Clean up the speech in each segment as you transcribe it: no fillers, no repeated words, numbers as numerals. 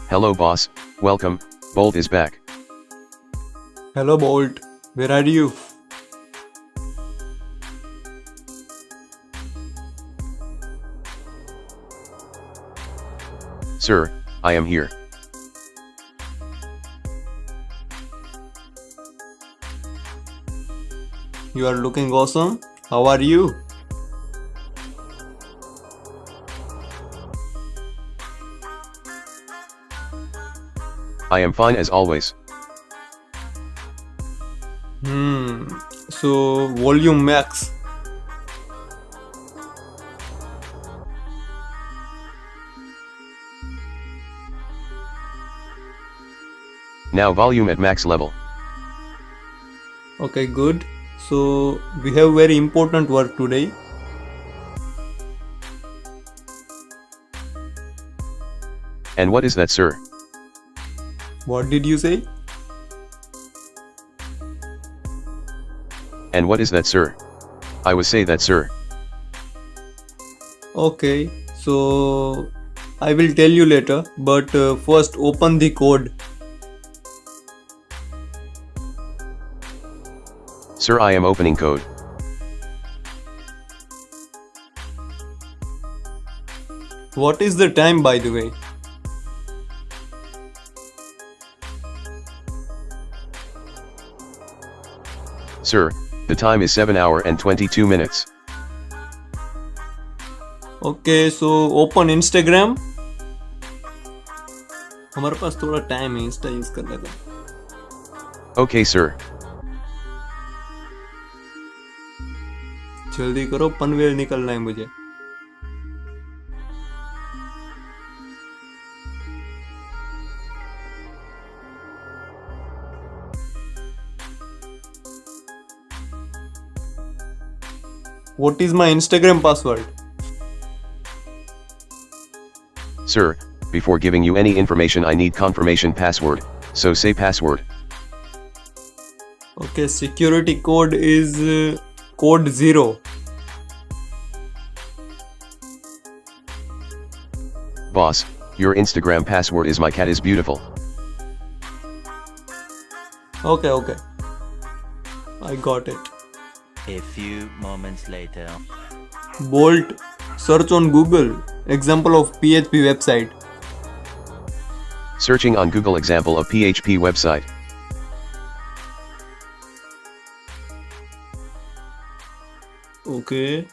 Hello boss, welcome, Bolt is back. Hello Bolt, where are you? Sir, I am here. You are looking awesome. How are you? I am fine as always. So volume max. Now volume at max level. Okay, good. So we have very important work today. And what is that, sir? What did you say? And what is that, sir? I was say that, sir. Okay, so I will tell you later, but first open the code. Sir, I am opening code. What is the time, by the way? Sir, the time is 7 hours and 22 minutes. Okay, so open Instagram. हमारे पास थोड़ा time है Insta use करने का. Okay, sir. जल्दी करो, पनवेल निकलना है मुझे. What is my Instagram password? Sir, before giving you any information I need confirmation password, so say password. Okay, security code is code 0. Boss, your Instagram password is my cat is beautiful. Okay. I got it. A few moments later. Bolt, search on Google, example of PHP website. Searching on Google example of PHP website. Okay.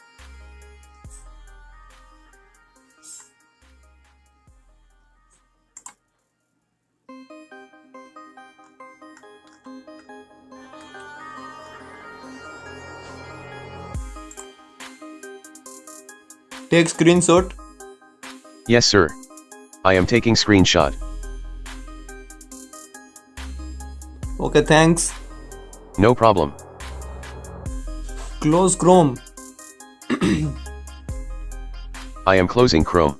Take screenshot. Yes, sir. I am taking screenshot. Okay, thanks. No problem. Close Chrome. I am closing Chrome.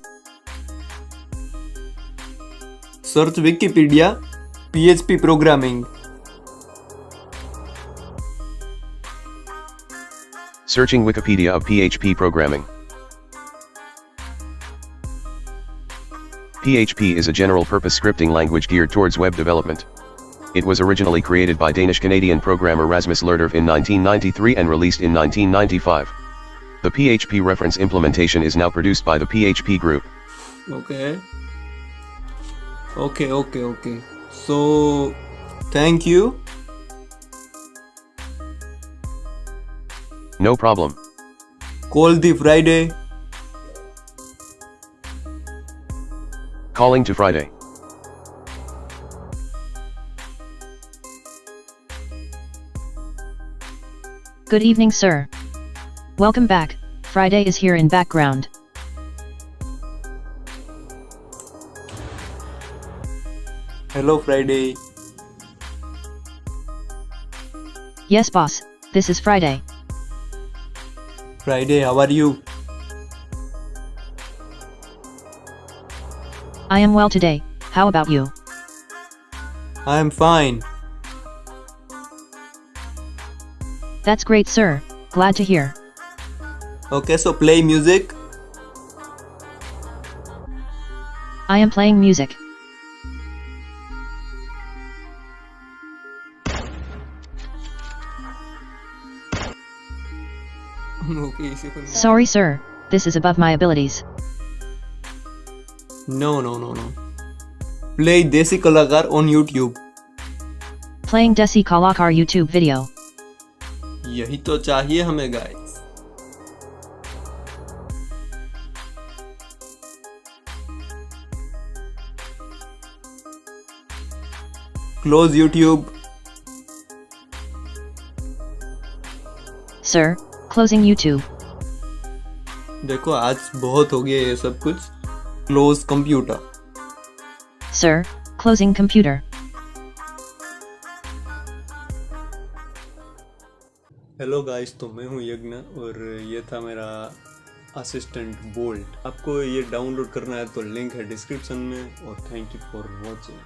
Search Wikipedia, PHP programming. Searching Wikipedia of PHP programming. PHP is a general-purpose scripting language geared towards web development. It was originally created by Danish-Canadian programmer Rasmus Lerderf in 1993 and released in 1995. The PHP reference implementation is now produced by the PHP Group. Okay. So, thank you. No problem. Call the Friday. Calling to Friday. Good evening, sir. Welcome back. Friday is here in background. Hello, Friday. Yes, boss. This is Friday. Friday, how are you? I am well today. How about you? I am fine. That's great, sir. Glad to hear. Okay, so play music. I am playing music. Okay, इसी को Sorry sir, this is above my abilities. No. Play Desi Kalakar on YouTube. Playing Desi Kalakar YouTube video. यही तो चाहिए हमें guys. Close YouTube. Sir, closing YouTube. देखो आज बहुत हो गया ये सब कुछ. Close computer. Sir, closing computer. Hello guys, तो मैं हूँ यज्ञ और ये था मेरा असिस्टेंट बोल्ट. आपको ये डाउनलोड करना है तो लिंक है डिस्क्रिप्शन में. और थैंक यू फॉर वॉचिंग.